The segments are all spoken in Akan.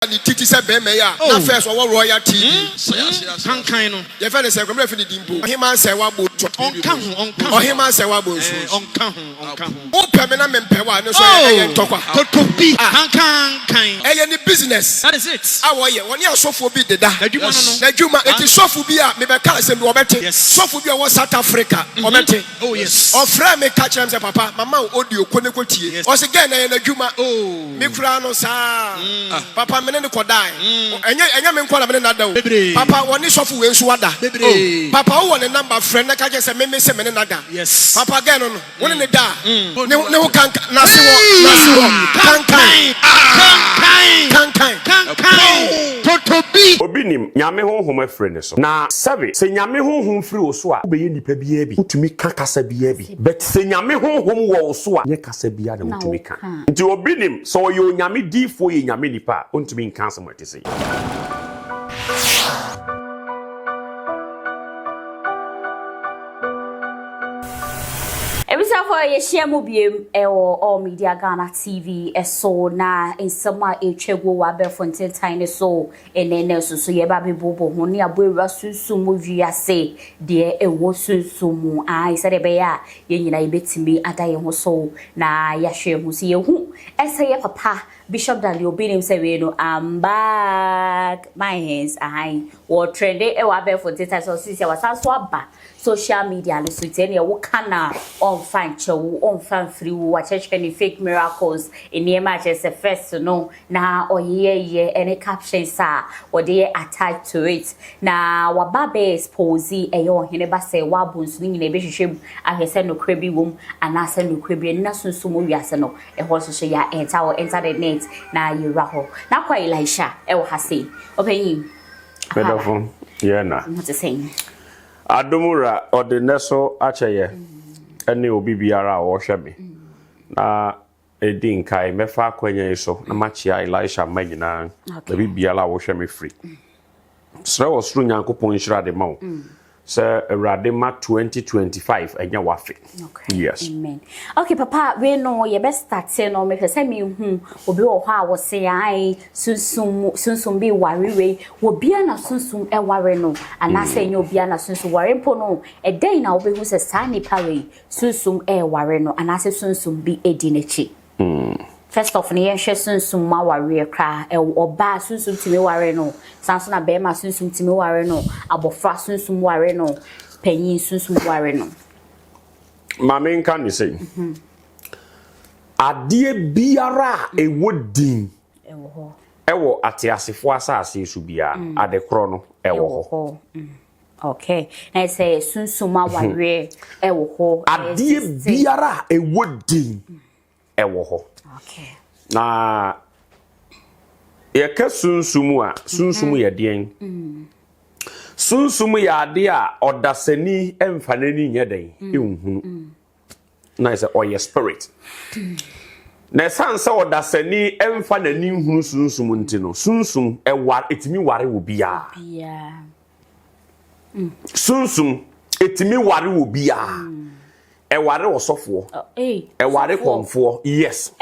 The titi said Bemeya, not first or royalty. Kind of. Your friend is a great dimple. Him and say what boat or him and say what boat on permanent and pewa. No, to be kind. Any business. That is it. I want you 1 year so for be the da. It is so for be a maybe Carson Robert. Yes, so for be a South Africa. Oh, yes. Or friend me catch him, papa, Mamma audio, Konekuti. Once again, I Juma. Oh, Mikrano, sir. Papa. Ko die enya me nkwala me na da o papa woni sofu we nso wada papa wo ne number friend na ka je se me se me na da yes papa again no woni ne da ne wo kan na se wo kan totobi obinim nyame honhom afre so na sabe se nyame honhom firi wo so a be ye nipa bia bi utumi kasa bia bi but se nyame honhom wo so a ye kasa bia na utumi ka nti obinim so yo nyame difo ye nyame nipa ontumi nkansa mo tese Ebisa for ye share mo biem all media Ghana TV so na ensema etwego wa be fonten tiny so enene so ye ba be bobo ho ne aboewura sunsun mo wiase de enwo sunsun mu ai se de be ya ye nyina ye betimi adaye ho so na ya hwe ho si ye hu ese ye papa Bishop Dali Obinim say we no I'm back my hands ai wo trend e wa be fonten tiny so si was so aba social media no so tell you what kana on fan chow on fan free wa church any fake miracles in the match as a first no na oye any captions are or they attached to it na wa babe expose Eiii Oheneba Serwaa bonsu ni na be hwehwem ahese no krebi wom anase no krebi na sunsun mo wiase no e ho so ya enter the net na yira ho na kwa Elisha e wo hase openyin pedofon yeah na what to say Adomura odeneso acheye ene obi biara wo hwe me na edin kai mefa kwanya so na machia Elisha magina na bibiara wo hwe me free sra wo sru nyankopon hira de ma se Awurade ma 2025 enya wafe yes amen okay papa we no ye best start no me pese me hu obi wo ha wo se ai sunsun bi ware we wo bia na sunsun e ware no ana se nya obi na sunsun ware mpo no e den na obi hu se sa ni pawe sunsun e ware no ana se sunsun bi edi nechi first of ne yehwe sunsun ma ware kra e oba sunsun timi ware no sanso na be ma sunsun timi ware no abofra sunsun ware no panyin sunsun ware no mama nka ni say adie biara e wodin e wo atiasefo asase su bia adekro no e wo ho okay na say sunsun ma ware e wo ho adie biara e wodin e wo ho okay na ye ka sunsumu a sunsumu ye den sunsumu ya ade a odasani emfanani nyeden ehunu na say oye spirit na sansa odasani emfanani hunu sunsumu ntino sunsum ewa etimi ware wo bia sunsum etimi ware wo bia eware osofo eware konfo yes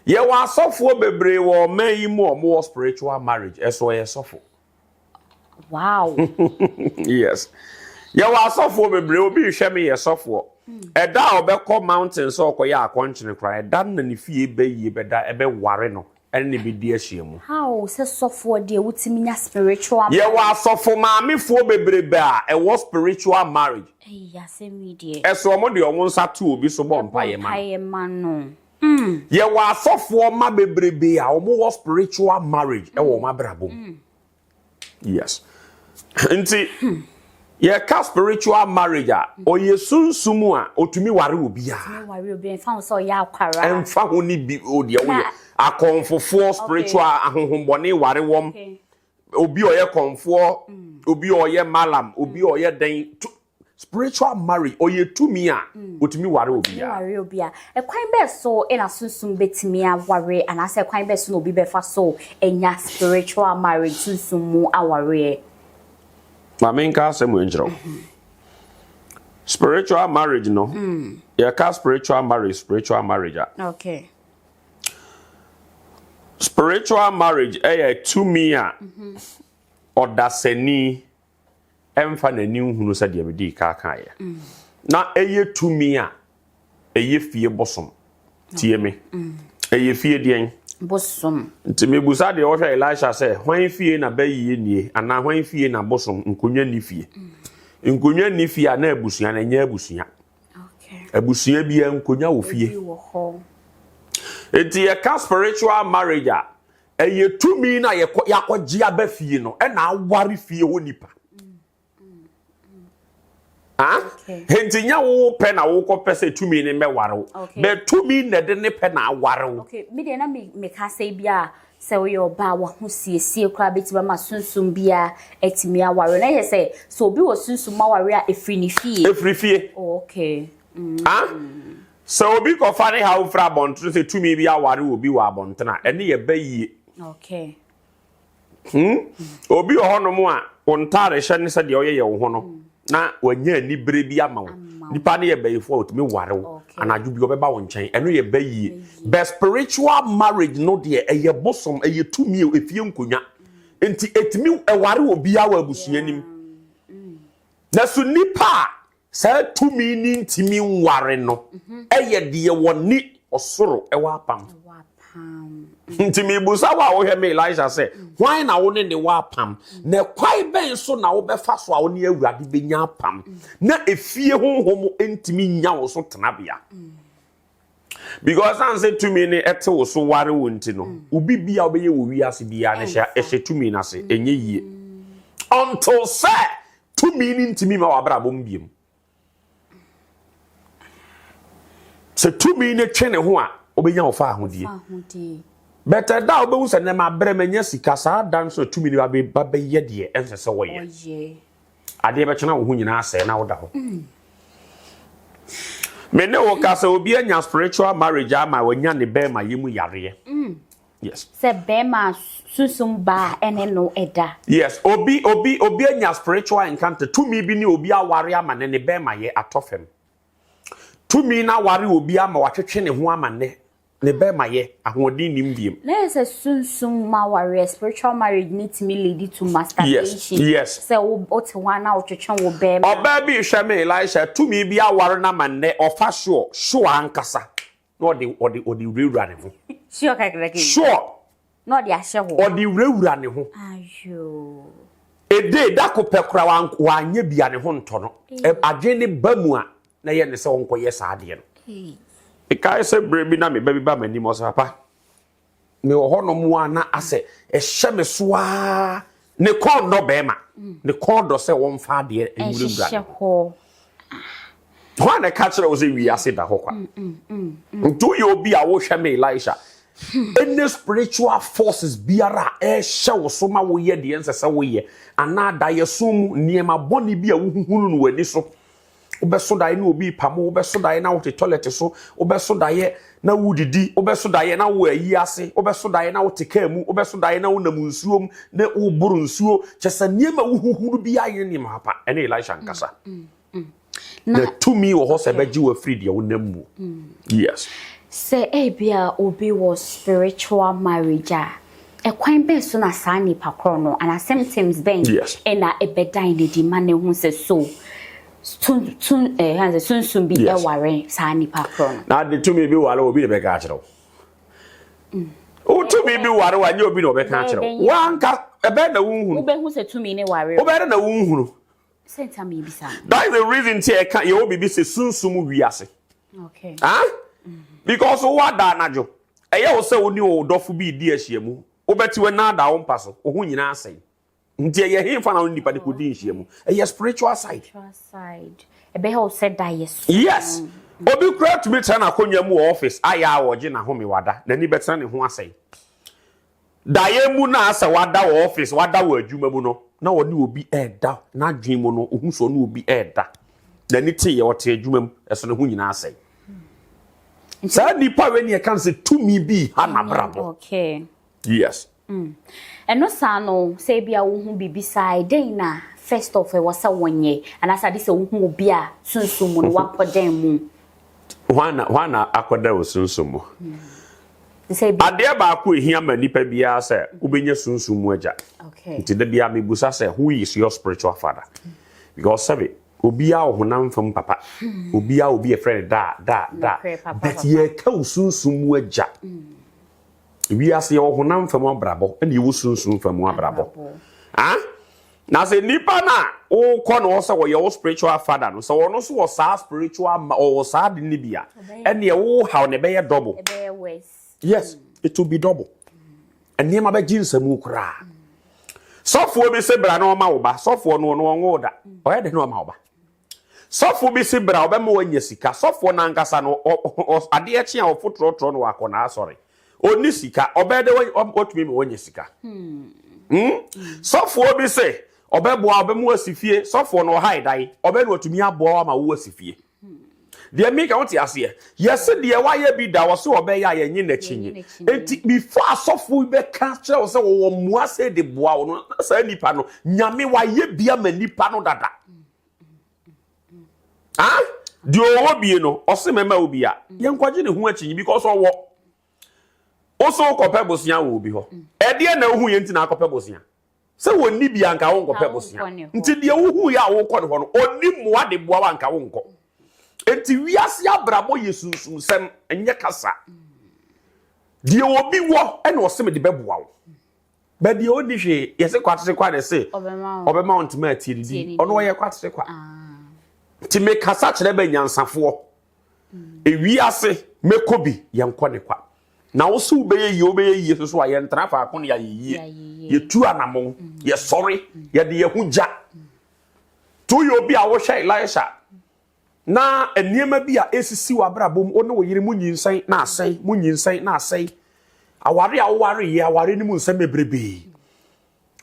ye wa asofo bebre wo man yi mu omo spiritual marriage eso ye sofo wow yes ye wa asofo bebre obi hwe me ye sofo eda obekọ mountain so okoye akonchene kra eda na ne fie be yi be da ebe ware no ene be di ahyiemu how se sofo de wutimi nya spiritual ye wa asofo maamefo bebre be a e wo spiritual marriage ya se media eso omo de omo nsa to obi so bo mpa ye man no ye wa asofo ma bebrebe a omo wo spiritual marriage e wo ma brabo yes nti ye ka spiritual marriage a oye sunsumu a otumi ware obi a ware obi fa so ya akwara emfa ho ni bi o de wo ye akonfofo spiritual ahohombone ware wom obi oye konfo obi oye malam obi oye den spiritual marriage oye tumi a otumi ware obi a ekwan be so ina sunsun betimi a ware anase ekwan be so no obi be fa so enya spiritual marriage sunsun mu aware Mamenka semu enjro. Spiritual marriage no. Ya ka spiritual marriage. Okay. Spiritual marriage to me or daseni emfa na ni hunu sa de medi ka kan ya na to me fie bosom tie me fie dien bosom ntime busa de wo hwa Elisha say hwan fie na bayi nie ana hwan fie na bosom nkonwa ni fie nkonwa ni fie na abusuan na nya abusuan okay abusuan bia nkonwa wo fie enti ka spiritual marriage to me na yakogye aba fie no e na aware fie wo nipa Henti nya wo pe na wo ko pese tumi ne meware be tumi ne de ne pe na aware okay me de na me ka say bia se wo yo ba wo ho siesie kra betiba ma sunsum bia etimi aware na ye say so obi wo sunsum aware a efri ni fie okay so obi ko fa ne ha wo fra bontro se tumi bia aware obi wa abontena ene ye bayi okay obi ohono mu a wontare hye ne se de oyeye wo ho no na wanya ni brebi amawo nipa ne ye bayifo otumi warewo anaju bi obeba wo nchen eno ye bayi be spiritual marriage no de eye bosom eye tumi efie nkonya enti etimi eware obi awa abusuanim na so nipa sa tumi ni ntimi nware no eye de woni osoro ewa apam ntimi busa wa wo hwe me Elisha say why na wo ne ne wa pam na kwai ben so na wo befa so a wo ne awurade benya pam na efie honhom ntimi nya wo so tenabia because I say to me ne ete wo so ware wo nti no ubi bia wo beye wo wiase bia ne hye to me na se enye yie until say to me ni ntimi ma wa bra bom biem se to me ne twene ho a obenya wo fa ahodie better da obewu se ne ma bre manya sika sa dan so tumi ni ba be ye de ense se wo ye ade be chena wo hu nyina ase na wo da ho me ne wo ka se obi anya spiritual marriage ama wanya ne be ma yemu yare yes se be ma susum ba ene no eda yes obi anya spiritual encounter tumi bi ni obi aware ama ne be ma ye atofem tumi na ware obi ama watwetwe ne ho ama ne be ma ye ahodin nim biem let's say sunsum ma warrior spiritual marriage needs me lead to masturbation yes say o te wan na otwetwe wo be ma oba bi hwe me Elisha tumi bi aware na ma ne ofa schwar ankasa no odi rewura ne ho sure kakrake sure no di ahye ho odi rewura ne ho ayo ede da ko pekura wa anya bia ne ho nto no adwe ne bamu a na ye ne se wonko ye saade no Ikai se brebi na me baby ba mani mo papa me ho no mu ana ase ehye me soa ne kondo be ma ne kondo se won fa de enwura ehye ho ho na ka kire o se wi ase da ho kwa ntu ye obi a wo hwe me Elisha any spiritual forces biara ehye wo so ma wo ye de ense se wo ye ana da ye sum niema boni bi a wo huhunu no wani so obeso dae na obi pamo obeso dae na wo te toilet so obeso dae na wudidi obeso dae na wo ayi ase obeso dae na wo te kamu obeso dae na wo nam nsuom na wo buru nsuo chesa niema wo huhuru bi aye ni mapa ene Elisha nkasa na tumi wo ho se beji wo free de wo namu yes say bia obi was spiritual marriage kwan be so na sani pakro no and sometimes ben na ebedan ne di mane hu se so sun bi ware sani pakro na de tumi bi ware obi ne be ka kire o tumi bi ware wa nye obi ne obe ka kire wanka ebe na wunhunu obe hu se tumi ne ware obe na wunhunu senta me bi sa that is the reason tie ka ye obi bi se sunsum wiase okay because what da najo eye wo se oni o dofo bi di ahyiamu obeti we na da wo mpaso ohu nyina asai nti ye himfa na nipa de kodi nhyiamu eye spiritual side ebe ho said that yes obi kura to me tana akonya mu office aya woje na home wada na ni betena ne ho asai da ye mu na asa wada wo office wada wo adwuma mu no na woni obi eda na dwen mu no ohu so no obi eda na ni tie ye wote adwuma mu eso ne ho nyina asai sa nipa we ne kan se tumi bi ha na brabo okay yes eno sa no say bia wo hu bibi side den na first of all wasa wonye and as ade say wo hu obi a sunsum no wakodan mu wana akoda wo sunsum Ade ba ko ehia ma nipa bia say ubenya sunsun mu agya. Okay. Nti da bia me busa say who is your spiritual father? Because sabe obi a honam fam papa. Obi a friend da. But ye ka sunsun mu agya. We ase ye honam fam abrabo and you sunsun fam abrabo. Ah? Na say nipa na o ko no say we your spiritual father no so ono so was spiritual or sa de ni bia. And ye wo how ne be double. Yes, it will be double. And near my begins a mukra. Software be sebra no mauba, software no order. Or I no mauba. Software be sebra, obemo when yesika, software nankasano or adiachia or foot rotron wakona, sorry. O nisika, obey the way what me when yesika. Software be say, obebo abemo sifie, software no high die, obey to me a boa ma wosifie. They make out here. Yes, the why be that was so obey ya yin the chin. Before software be catcher or so or say the boa no say ni pano. Nyame why ye be a many pano dada. Ah? Do you no or see member will be a young quadrant who watching because of what? Also, Copebosia will be ho. Edia no who ain't in our Copebosia. So when Nibianka won't Copebosia until the who ya won't call one only more the boanka won't call. Enti wiase abrabo yesunsun sem enye kasa die obi wo ene osem de beboa wo ba die odi hwe yese kwatse kwa de se obema ontime atiri ono wo ye kwatse kwa ti me kasa kire ba nyansafo e wiase mekobi yenko ne kwa na wo so be ye obeye so aye ntra fa akon ya ye ye tu anamon ye sorry ye de ye huja to ye obi a wo hwe Elisha na eniema bi a esisi wa brabom ono wo yire munyinsan na asai munyinsan na asai aware a wo ware ye aware ni mu nsam bebrebe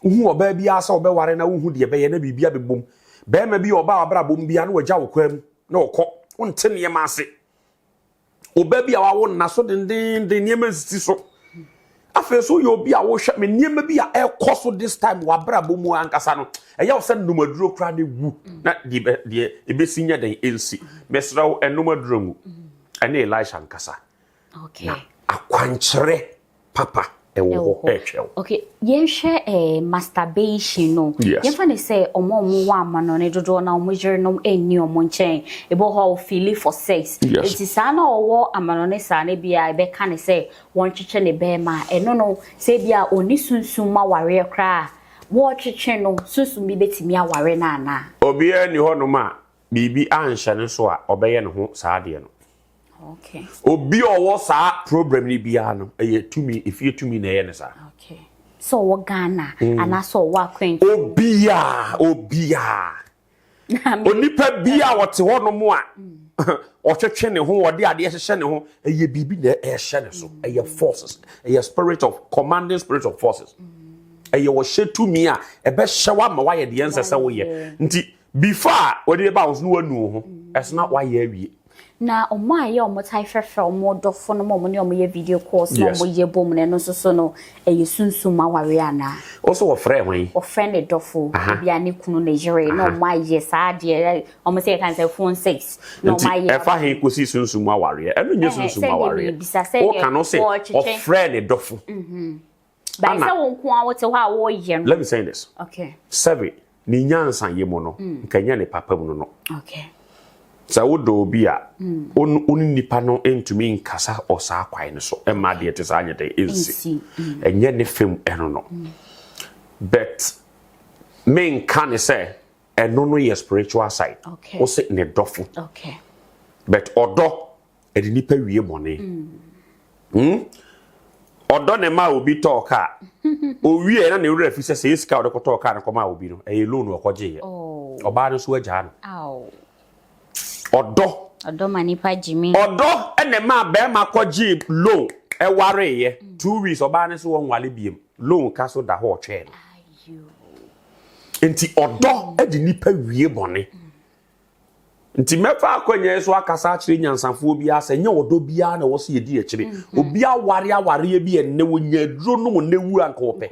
uhu oba bi asa oba ware na uhu de be ye na bibia bebom be ma bi oba abrabom bia na wagya wo kwam na okọ wonte ne ma ase oba bi a wawo na so den niema sisi so afa so yo bi a wo hwe me niema bi a ekoso this time wa brabom mu ankasa no eya wo se numaduro kra ne wu na de ebesinya den ensi mesrawo enumaduro mu ene Elisha ankasa okay akwankyere papa ewo echew okay yenhwe masturbation no yenfa ne say omo wa amano ne dodo na omo jere no eni omo nchen ebo ho feel for sex it is ana owo amano ne sa ne bia be ka ne say won chiche ne be ma eno no say bia oni sunsun ma ware kra wo chiche no sunsun bi betimi aware na ana obi ani ho no ma bibi anhye ne so a obeye ne ho saa de no. Okay. Obi owo sa problem ni bia no eye tumi if you tumi na ye ne sa. Okay. So wo Ghana ana so wo akwen. Obia. Onipa bia wote ho no mo a otwetwe ne ho ode ade hye ne ho eye bibi na e hye ne so eye forces eye spirit of commanding spirit of forces. Eye wo hye tumi a e be hye wa ma wa ye de ensese wo ye. Nti before we dey bounce no anu ho esna wa ye awie. Na omo aye omo tai fefe omo dofo no mo ne omo ye video calls no mo ye bom ne no so no eye sunsun ma ware ana also wo frɛ hwan wo frɛ ne dofo bia ne kunu Nigeria no mo aye saa de omo say kan say phone 6 no mo aye efa he kosi sunsun ma ware eno nye sunsun ma ware o kan say o frɛ ne dofo ba say won ko a wo te ho a wo ye no. Let me say this. Okay. Seven ni nyansan ye mo no nkanya ne papa mu no. Okay. Sa wodo obi a on nipa no entumi nkasa osa kwai ne so ema de te sa anyete ensi enye ne fem eno no but men can say eno no your spiritual side o se ne dofo okay but odo e de nipa wie bone odo ne ma obi talk a o wie na ne wura fi se iska odo ko talk a ne ko ma obi no e loan o ko je oba no so agya no Odo manipa jimi Odo ene ma be ma kwaji loan e ware ye 2 weeks oba ne so won wale biem loan ka so da ho twe enti odo e di nipa wie bone enti mefa akwanya so akasa akire nyansafo obi asa nya odo bia na wo so yedi akire obi aware bi enne wonya duro no ne wu anka ope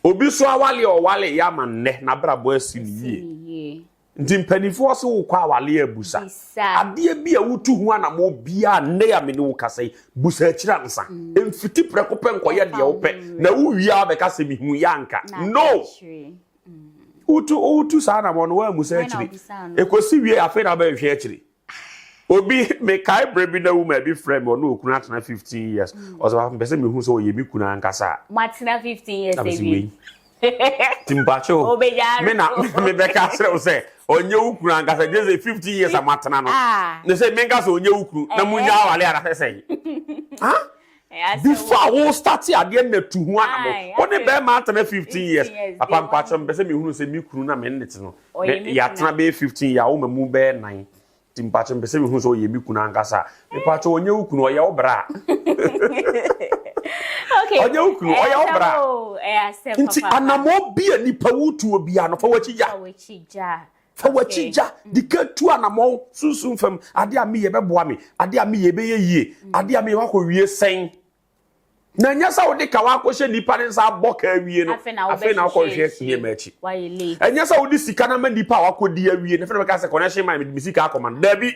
obi so awale o wale ya ma ne na brabo asi ni nti mpanifo so wo kwa awale abusa ade bia wotu hu anamo bia ne ya me ne wo kasa busa akira nsa emfiti preko penkoye de wo pe na wo wia be kasa mi hu yanka no utu sa na mo no wa musa akiri ekosi wie afa na ba hwe akiri obi me kai brebi na wo ma bi frame no okuna atena 15 years o so ba pese me hu so ye mi kuna nkasa matina 15 years ebi Timbacho me beka sere say onye ukuru angasa dey 50 years amatana no they say menga so onye ukuru na munya awale ara say huh before we start ade na tu hu anamo oni be ma atana 15 years papa mpacho me say me hunu say mi kuru na me nete no ya atana be 15 ya wo mamu be 9 Timpacho me say me hunu so ye mi kunu angasa me pacho onye ukuru o ye obra okay onye ukuru o ye obra nti anamo bia nipa wutu obi ano fa wachija dikatu anamo sunsun fam ade a me ye beboa me ade a me ye be yie ade a me wa ko wie sen na nyasa wo de ka wa ko hye nipa ne nsa boka awie no afi na ko hye hie machi nyasa wo de sika na ma nipa wa ko di awie ne fe be ka se connection ma me sika akoma dabi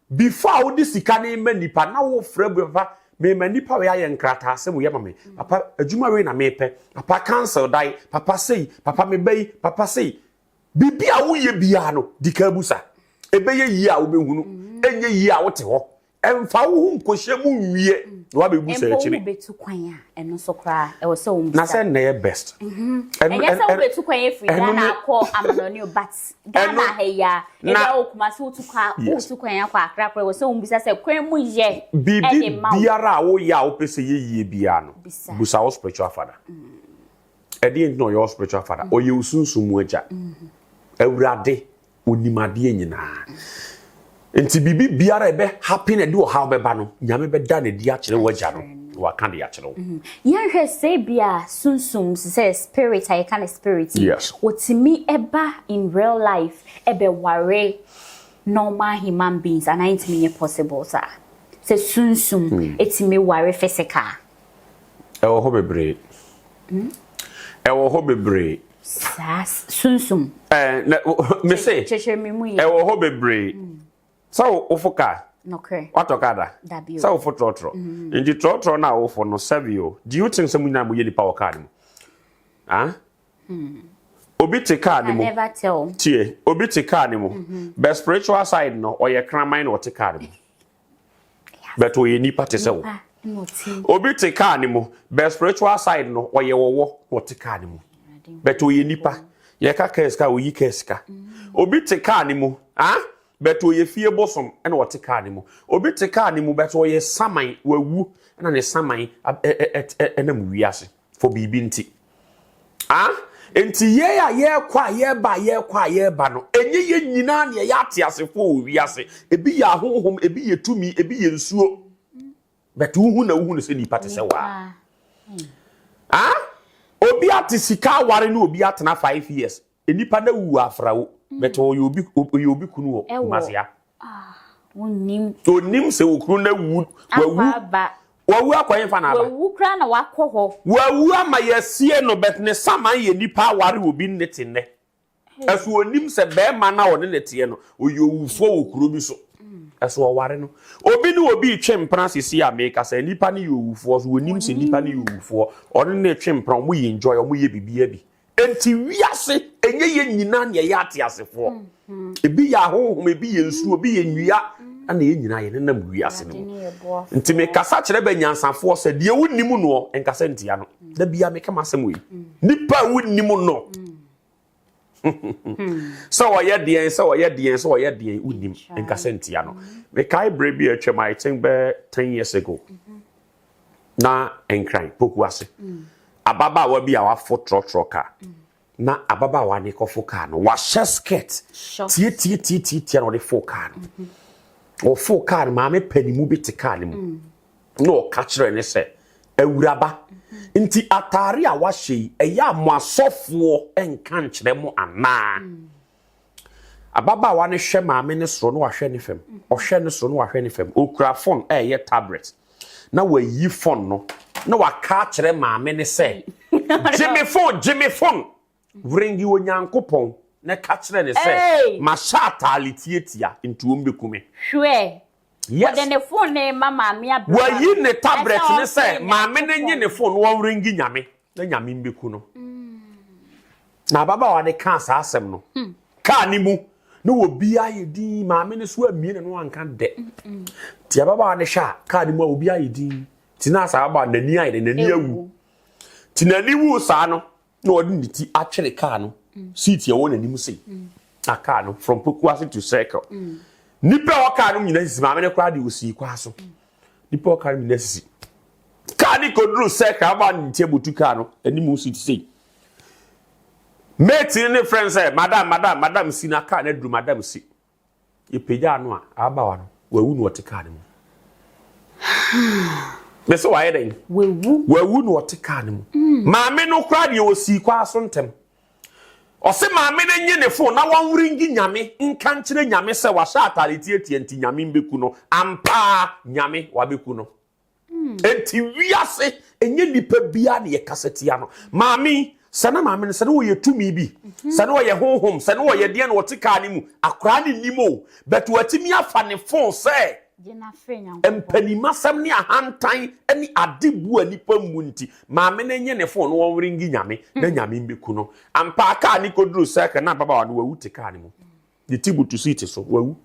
before wo de sika na ma nipa na wo fra bu papa me ma nipa we aye nkrata asem ye ma me papa adwuma we na me pe papa cancel dai papa sei papa me bai papa sei bibi a wo ye bia no dikabusa ebe ye yi a wo behunu enye yi a wo te ho emfa wo hu nkohye mu wie wa bebusa akiri betu kwan a eno so kra e wo se wo na se na best enye se wo betu kwan e free na akọ amanoni but Ghana heya e da wo kumasi wo tu kwan akọ akra kra wo se wo bisa se kwan mu ye bibi biara wo ya wo pese ye yie bia no busa wo spiritual father e dey no your spiritual father o ye usunsumu aja awurade onimade nyina enti bibi biara ebe happy na de o how beba no nyame be da na di a kire waja no wa kan de a kire wo yan hwe se bia sunsum se spirit I can spirit otimi eba in real life ebe ware normal human beings and ain't me possible sir se sunsum etimi ware physical e wo ho bebre e wo ho bebre sas sunsum me say cheche mi mu ye e wo ho bebre so ofuka okay watokada so ofo trotro nji trotro na ofo no savio do you think some na mo ye nipa waka ni obi te car ni mo never tell tie obi te car ni mo be spiritual side no oye kraman no te car ni mo but oye nipa te se wo obi te car ni mo be spiritual side no oye wowo no te car ni mo but oye nipa ye ka keska oyi keska obi te car ni mo beto ye fie bosom ena wote car ni mu obi te car ni mu beto ye saman wawu ena ne saman ena mu wiase for bibi nti enti ye kwa ye ba no enye ye nyina ne ye ate ase fo wiase ebi ya honhom ebi ye tumi ebi ye nsuo beto hu na se nipa te se wa obi ate sika ware no obi atena 5 years enipa na wu afrawo beto obi kunu wo kumasia onim se okunu na wu wawu akwan fa na ba wawu kra na wakọ ho wawu ama yesie no bet ne saman ye nipa ware obi nnete ne aso onim se be ma na wone nete no oyowufo wo kuro bi so aso ware no obi ni obi twempran sisi ameka se nipa ni yowufo so onim se nipa ni yowufo ono ne twempran mo ye enjoy mo ye bibia bi enti wiase enye ye nyina ne ye ate asefo ebi ya honhom ebi ye nsu obi ye nwia ana ye nyina ye nenam wiase no enti me kasa kire be nyansafo se de wonnim no enkasa ntia no da bia me kama asem we nipa wonnim no so oye de wonnim enkasa ntia no me kai brebi a twem I think be 10 years ago na enkran poku ase ababa wa bi a wa fotro ka na ababa wa ne kofo ka no wa skirt tie no de fo ka no o fo ka ma me panimu bi te ka mu no ka kire ne se awuraba nti atare a wa hye eya mo asofo enka nkire mo ana ababa wa ne hwe ma me ne soro no wa hwe ne fam o hwe ne soro no wa hwe ne fam okura phone ye tablet na wa yi phone no na waka kire maame ne se Jimmy phone ringi onyankopon na kachre ne say ma Shatta Wale into umbekume hwe yes then the phone name mama me abra wa yi ne tablet ne say ma me ne nye ne phone wo ringi nyame na nyame mbeku no na baba wa de kan sa asem no ka ni mu no obi ayedi ma me ne so amie ne no anka de ti baba wa ne sha ka ni mu obi ayedi ti na sa baba nani ayi de nani awu ti nani wu sa no na odi ni ti actually ka no seat ye won anim sei aka no from Pokuase to Circle nipa o ka no nyina sisi ma me ne kra de osi kwa so nipa o ka no nyina sisi ka ni kodru Circle aba ni ti ebutu ka no anim seat sei mate ne friends say madam si na ka na dru madam si e peja no a aba wa no wawu no wote ka ne mu me so wa yeden wawu no wote ka ne mu ma me no kra de osi kwa so ntem ose ma me na nye ne phone na wan ringi nyame nka nkyere nyame se wa Shatta Wale tienti nyame mbeku no ampa nyame wa beku no enti wiase enye nipa bia ne ye kasetia no maami sana maami ne sana wo ye tumi bi sana wo ye honhom sana wo ye de na wote ka ne mu akra ne nimo but watimi afa ne phone se gina fenya empanima sam ne ahantan eni adebu anipa mu nti maame na nye ne phone wo ringi nyame na nyame mbeku no ampa aka ni kodru Circle na baba wa no wawu te ka ne mu de tibutu seat so wawu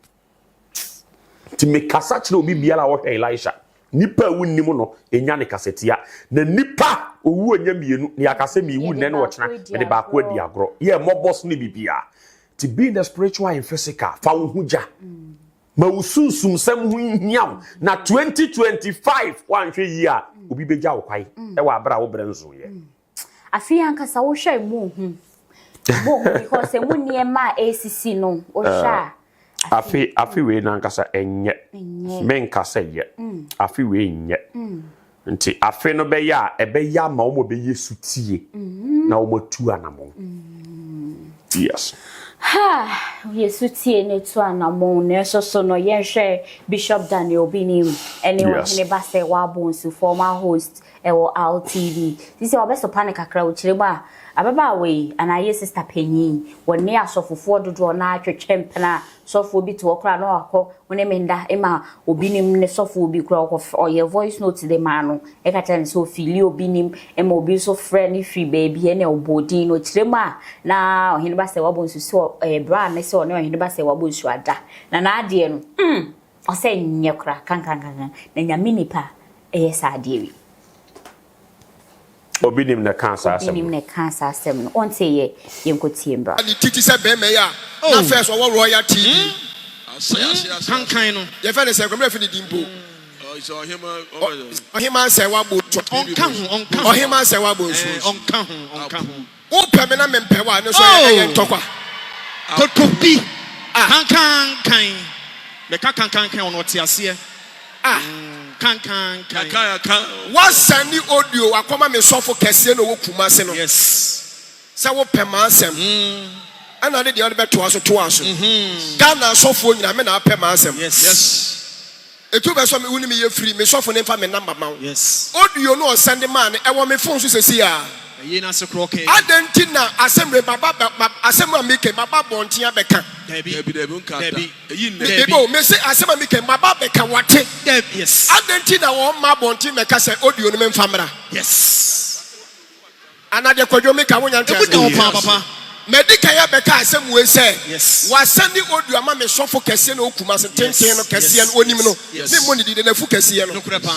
ti me kasa kire obi biara wo hwe Elisha nipa wunnim no enya ne kasetia na nipa owu anya mienu ne akase mi wu ne no wo kyena me de ba ko adi agro ye mobos ne bibia to be in the spiritual and physical fa wo huja ma usunsum sam hu hiaw na 2025 wan hwe yi a obi beja wo kwai e wa abra wo brenzo ye Afia Nkasa wo hwe mu hu because emu niema ACC no wo hwa afi we na Nkasa enye me Nkasa ye afi we nye nti afi no be ya e be ya ma wo be yesutie na wo matu anamo yes yesutie ne tu anamo ne so no yenhwe Bishop Daniel Obinim Oheneba Serwaa bonsu former host ewo TV sisi obeso panic akra wo kireba ababa we anaye sister penyin woni asofofo dodo na atwetwempena sofo bi to okra no akọ woni menda ema Obinim ne sofo bi kra oye voice note de mano e ka tell so fili Obinim ema obi so friend free baby ene obodi no kirema na Oheneba Serwaa bonsu so bra ne so ne Oheneba Serwaa bonsu ada na ade no ose nyekra kan na nyame nipa sa ade Obinim ne Nkansah asem. Obinim ne Nkansah asem no. Auntie ye yenkotie mbra. Ani titi se be me ya. Na first wo Royal TV. Kankan no. Ye fe ne se kwamra fi ni dimpo. Oheman Serwaa bo. Oheman Serwaa bo nso. Onka ho. Wo pe me na me mpe wa no so ye ntokwa. Totopi. Kankan. Me kankan ono ti ase. Kankan. What's any audio akoma me sofo kese no wo kumase no. Yes. Say wo pema asem. Ana de ode beto aso to aso. Ghana sofo nyina me na pema asem. Yes. Etu be so me wuni me ye free me sofo ne fa me number ma. Yes. Audio no send man e wo me phone so sesi a. Ye na se kroke. Adentina asem baba asem amike baba bontin abeka. Debi. People me say asem amike baba beka wate. Yes. Adentina wo ma bontin me ka say audio no me famra. Yes. Anade Kwadwo me ka wonya ntase. Papa. Medical ya beka asem we say. Yes. Wa send audio ama me sofo kese no okuma se tenten no kese no onim no. Me mo ni di na fu kese no. No kure pa.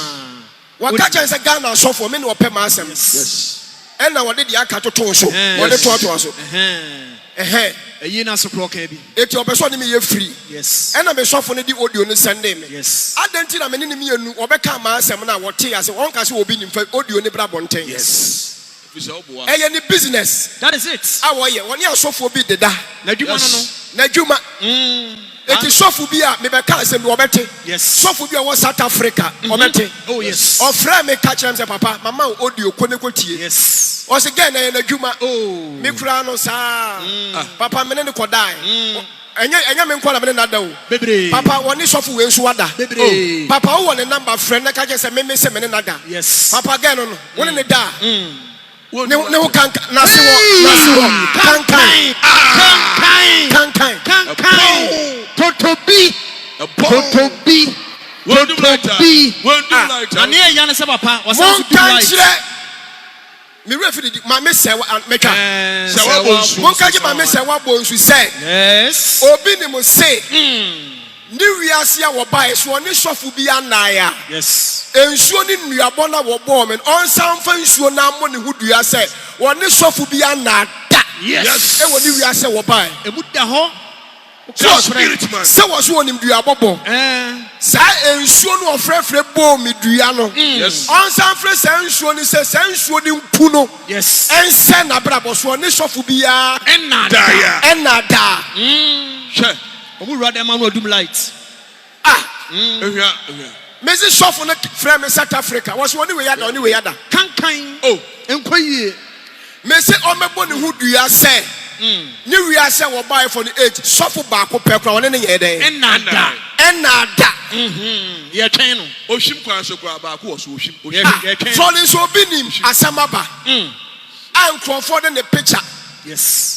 Wa ka chan say Ghana sofo me no pema asem. Yes. And now what did the akato so? What did to so? Eiii na so kroke bi. Eti obeso ni me ye free. Yes. And na me sofo ne di audio no send me. Yes. Adanti na me ni me anu obeka ma asem na wote ase won ka se obi ni fa audio ni bra bonten. Yes. Any business. That is it. Awoye woni asofo bi deda. Na djuma no. Na djuma. Eti sofo bi a me be ka asem bi obete. Yes. Sofo bi a wo South Africa obete. Oh yes. Ofra me catch am say papa mama audio konekotie. Yes. Was again na djuma. Oh. Me kura no sa. Papa me ne kodai. Enya me nkwala me na da o. Bebre. Papa woni sofo we nso wada. Bebre. Papa wo ne number friend na ka je say me se me na da. Yes. Papa again no. Woni ne da. Ne wo kan na se wo kankan. Totobi. Won't do like that. And here, Yana Sabapa was me referee my Serwaa and Meka. Serwaa my Serwaa bonsu say. Yes. Obinim say. New Yasia will buy so on this of Ubia Naya. Yes. And soon in Yabona will bomb and on some fans you now money who do you say? One this of Ubia Nada. Yes. And when you say will buy. A good ho. So was one in Diabo. Say and soon of Fred bomb me Diano. Yes. On some friends and soon is a sense in Puno. Yes. And send a brabos one this of Ubia and Nada. And Nada. We rather man will do light. Mrs. Sofon from South Africa was one way other, only way other. Oh, and quay. Mrs. Omeboni, who do you say? New year say will buy for the age. Sofo Bako Pekra on any day. And Nada. And Nada. Yeah, channel. Oshim Kwanso Baku was Oshim. Florence Obinim Asamaba. I'm confident the picture. Yes.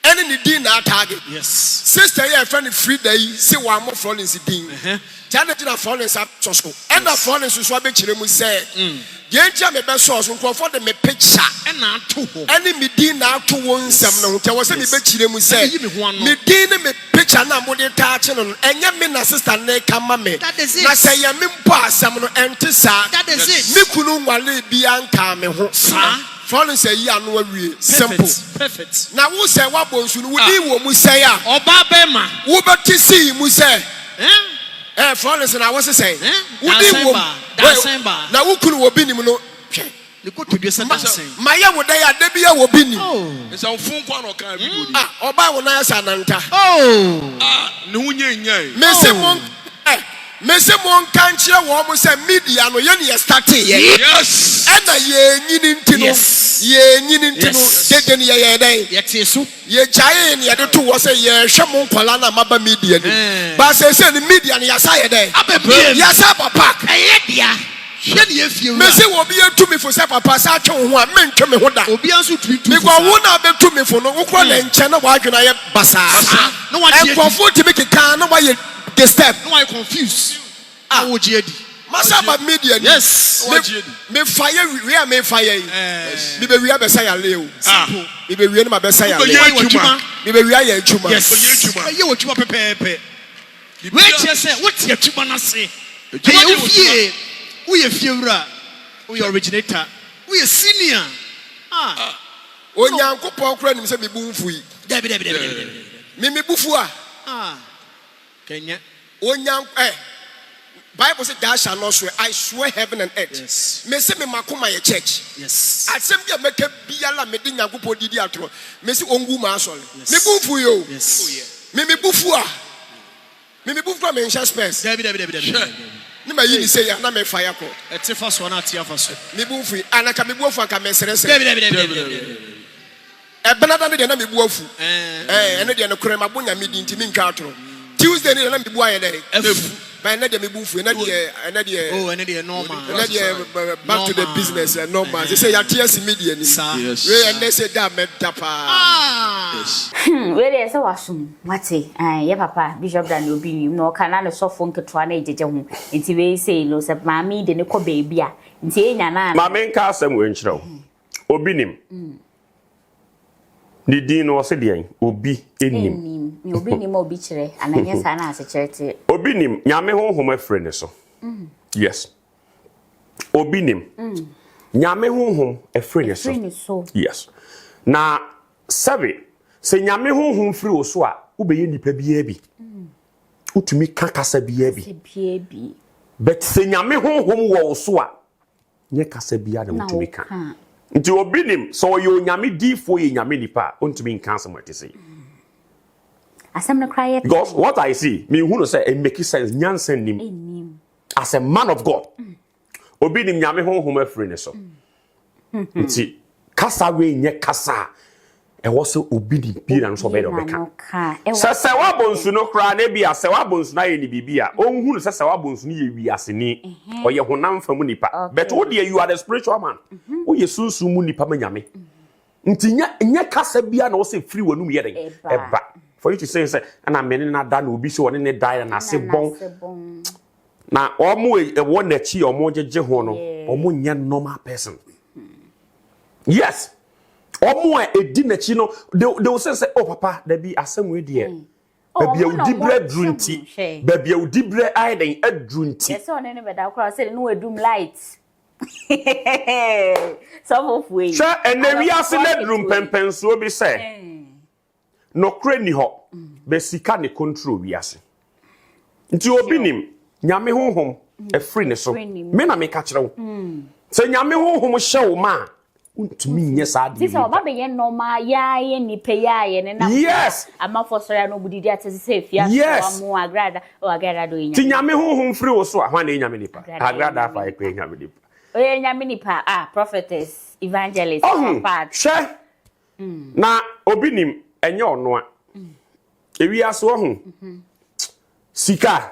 Any dinner target. Yes. Sister, your friend free day. See one more Florence din. Janet and Florence up to school. And the Florence was what Chirimu said. Genja me best source and confident me picture. And not two. Any me dinner to one some. There was any Chirimu said. Me dinner me picture now more touching on. And your min assistant ne come me. That is it. I say your min pass some antisa. That is it. Me kunu wale bianca me ho. Florence say ya no we simple. Perfect. Now who say what bonsu no we wo mu say ya. Oba bema. Wo beti see mu say. Florence na what say? Wo di wo. Na wo kunu wo binim no. You go to the dancing. Maya wo dey ade bia wo binim. Oh. It's a phone kwa no kan video. Oba wo na asa nanta. Oh. Ne hunye nyai. Me say mon Mese mon kanchire wo mo say media no ye ne start ye. Yes. And ye nyini ntino. Ye nyini ntino dede ne ye den. Ye tiesu. Ye chaye ne ye de to wo say ye hwe mon kwala na maba media ni. Ba say the media ne yasa ye den. Yasa papa. Eye dia. Hwe ne ye fie wu. Mese wo bi etumi fo say papa sa twe ho a mentwe me ho da. Obi anso tuitu. Me kwa wo na betumi fo no wo kro na nche na wa adwena ye basa. No wa tie. Ekwofo timi keka na wa ye the step. No I confused. Wo GhD. Masa ba media. Yes. Me fire we are me fire. Me be we are besa ya leo. Me be we na besa ya leo. Me be we are ya chuma. Yes. Ye wo chuma pepepe. We che say what ye chuma na say. Ye fie. We ye fie wura. We originator. We ye senior. Onyankopon kura nim say me bunfu yi. Debi. Me bufu a. Kenya. Bible says thou shalt not swear. I swear heaven and earth. Yes. Me say me makoma ye church. Yes. Asem bia meka biala me de Nyankopon didi atro. Me say ongu ma asole. Me bufu yo. Yes. Me bufu a. Me bufu me ncha space. Debi. Ni ma yi ni say ya na me fire ko. Etifa so na atia fa so. Me bufu anaka me bufu anka me serese. Debi. Benada ne de na me bufu. Ene de no kure ma bonya me di ntimi nka atro. Tuesday ni na me bu aye dey. By na de me bufu na de oh na de normal. Na de back to the business normal. They say ya tears media ni. Yes. We and they say that metapa. Yes. We dey say wasum. Mate. Ye papa Bishop Dan Obinim no kana no sofo nketoa na ejeje ho. Nti we say lo se mami de ne ko baby a. Nti enya na. Mami nka asem we nkyerɛw. Obinim. Ni din no se deɛn obi enim. Me obinim obi kyerɛ ananya sa na ase kyerɛte. Obinim nyame honhom afre ne so. Yes. Obinim. Nyame honhom afre ne so. Yes. Na sabe se nyame honhom fri wo so a wobɛyɛ nipa biya bi. Utumi kakasa biya bi. But se nyame honhom wo so a nye kasa biya na utumi ka. Nti obinim so yo nyame difo ye nyame nipa ontumi nka asem ate say. Asem no cry. Because what I see, me who no say it make sense nyansen nim. As a man of God. Obinim nyame honhom afre ne so. Nti kasa we nye kasa e wo se obinim bi na so be do beka. Se wabonsu no kra na bia se wabonsu na ye ni bibia onhu no se wabonsu ni ye wiase ni oye honam famu nipa. But wo de you are the spiritual man. Wo ye sunsun mu nipa ma nyame. nti nya kasa bia na wo say free wonu ye den eba for you to say and I'm na da na obi so one ne die na se bon na omo e wo na chi omo jeje ho no omo nya normal person yes omo e di na chi no they will say oh papa there be asem we there baby e udi bre drunti baby e udi bre ai den adrunti yes on ne be da kra say no edum light some of we sha and we are select room pempen so be say no kre ni ho be sika ne control we ase nti obinim nyame honhom e free ne so me na me ka kire wo se nyame honhom hye wo ma untumi nye sa de sisi oba be ye normal ya ye nipe ya ye ne na yes amafo so ya no budidi atese se fia so amu agrada o agrada do nya ti nyame honhom free wo so ahwa na nyame nipa agrada afa e kwa nyame nipa oye nyame nipa prophetess evangelist part she na obinim enye ono a ewi aso ho sika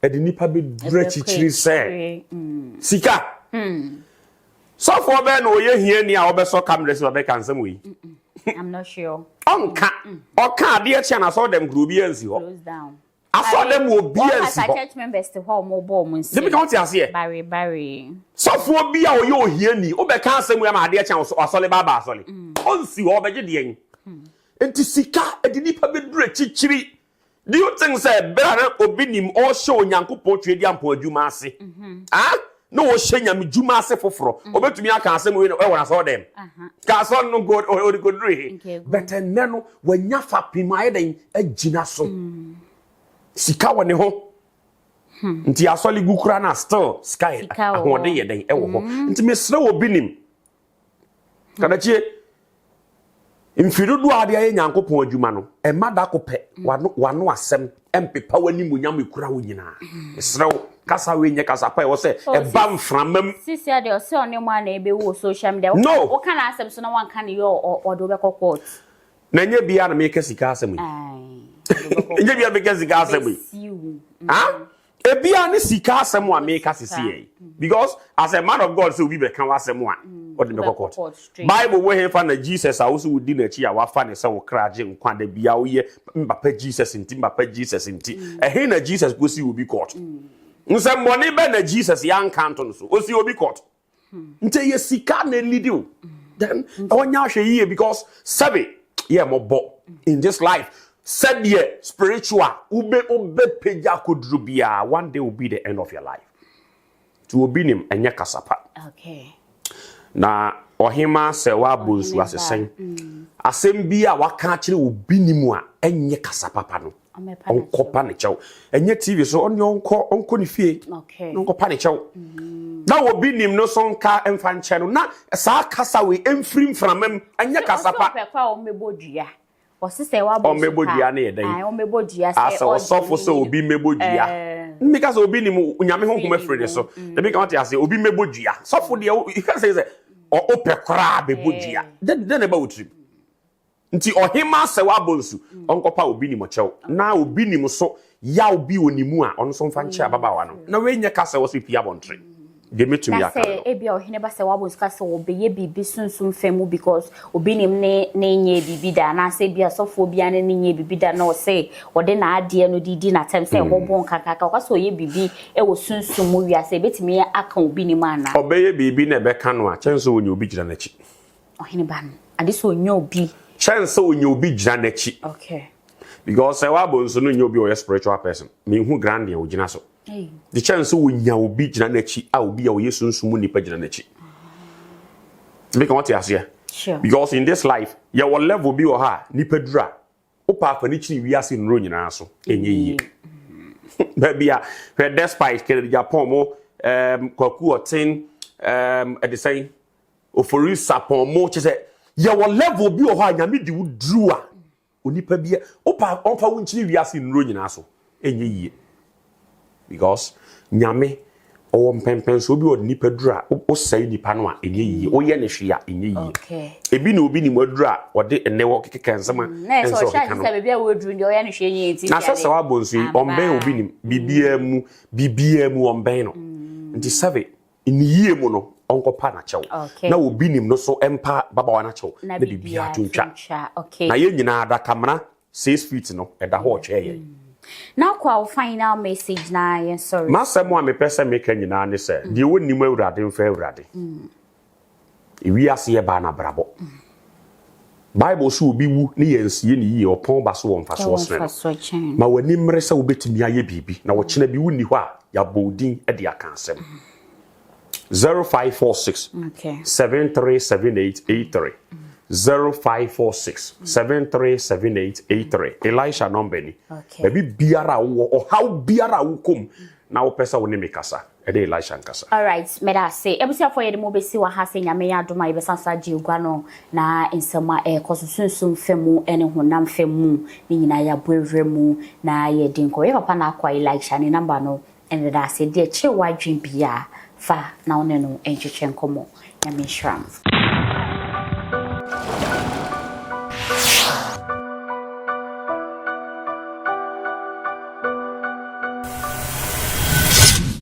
edi nipa be dura chichiri se sika so for be no ye hia ni a obeso camera se obe kan sam we I'm not sure onka oka de eche na so dem group ansi ho close down aso dem obi ansi ho church members to ho mo bo mo nsi dem kan ti ase bari so for bi a oye ohia ni obe kan sam we ma de eche asole baba asole onsi ho obeje de yen enti sika edi nipa be dura chichiri. Do you think say better obinim all show nyankopon twedi ampo adwuma ase no wo hye nyam dwuma ase foforo obetumi aka asem we no e wona so dem ka so no go dre better neno wanya fa pima eden agina so sika woni ho nti asoli gukura na still sky ahode yeden e wo ho nti mesre obinim kada chie Infirudu ade aye nyankopon adwuma no e mada kopɛ wano asɛm empepa wani munyam ekura wo nyina esrew kasa we nye kasa pa e wo se e ba mframam sisi ade o se one mu ana ebe wo social media wo kana asɛm so na wan kana yo odo be court na nye bia na me kasika asɛm yi nye bia me kasika asɛm yi ebia ne sika asɛm wa me kasisi yi because as a man of God say obi be kan wa asɛm wa what the court Bible we hear from Jesus also would din achi a wa fa ne se wo kraje nkwa da bia wo ye mbapa Jesus nti he na Jesus go see obi court nsem money be na Jesus yan canton so o see obi court nti ye sika na lead you then onya hwe ye because sabe ye mobo in this life said ye spiritual ube peja kodru bia one day will be the end of your life to obinim enya kasapa okay na ohima Serwaa bonsu asesen asem bia waka kire obinim a enye kasapapa no onkopa ne chew enye TV so onko ne fie okay onkopa ne chew na obinim no so nka emfa nche no na saa kasa we emfiri mframam enye kasapa kwa o mebodua o se Serwaa bonsu o mebodua na yeden o mebodua se o sofo so obi mebodua because obinim nyame honhom afrede so na bi ka wate ase obi mebodua sofo de you can say o opekra bebodua then eba wotrim nti ohima Serwaa bonsu onkopa obinim chew na obinim so ya obi onimu a ono so mfa nche ababawa no na we nya kasa wo so pia bontre de metumi aka no ebia Oheneba Serwaa bonsu kasa wo beye bibi sunsun femu because obinim ne nye bibi da na se bia sofo bia ne nye bibi da na o se ode na ade no didi na tem se hobon kakaka kasa oye bibi e wo sunsun mu wiase betimi aka obinim ana obeye bibi na be kanu a chenso onye obi gira na chi Oheneba no ade so onye obi chenso onye obi gira na chi okay because Serwaa bonsu no nye obi o spiritual person me hu grand ya ogina so the chance wonya obi gina na chi a obi a wo yesunsumu nipa gina na chi make what you say sure because in this life ya wo level bi o ha nipa dura o pa fa ni chi wi ase nro nyina so enye yi baby a despite ke Agyapong mo kwaku oten e de say ofori sapon mo che say ya wo level bi o ha nyame di wo duru a onipa bi o pa on fa wo nchi wi ase nro nyina so enye yi because nyame o mpempen so bi o nipa dura o sai nipa no a enye yi o ye ne hwe a enye yi okay ebi na obi ni modura o de enewo kekeka nsema na so sha se bebi a wo duru ndi o ye ne hwe yin enti na Serwaa bonsu omben obi ni bibia mu omben no nti save ni yie mu no onko pa na chew okay na obinim no so empa baba wa na chew na bibia tuntwa okay na ye nyina ada kamera 6 feet no eda ho che ye now kwa final message na yen sorry masemo a me pese me ka nyina ne se de wonim awurade mfa awurade iwi ase ye ba na brabo Bible so obi wu ne yensie ne yi opon ba so wonfa so osene ma wani mre se obetimi aye bibi na wo kina bi wuni hɔ a ya bodin e de aka asem 0546 okay 737883 0546 737883 Elisha number ni baby biara wo how biara wo kom na wo pesa wo ne mekasa ede Elisha nkasa. All right, me da say ebusia for ye de mo besi wa ha se nyame ya adoma ye besansa ji ogwa no na ensema kosusunsun femu ene honam femu ni nyina ya boevre mu na ye dinko ye papa na akwa Elisha ni number no ene da say de che wadwin bia fa na one no encheche nkomo nyame shram.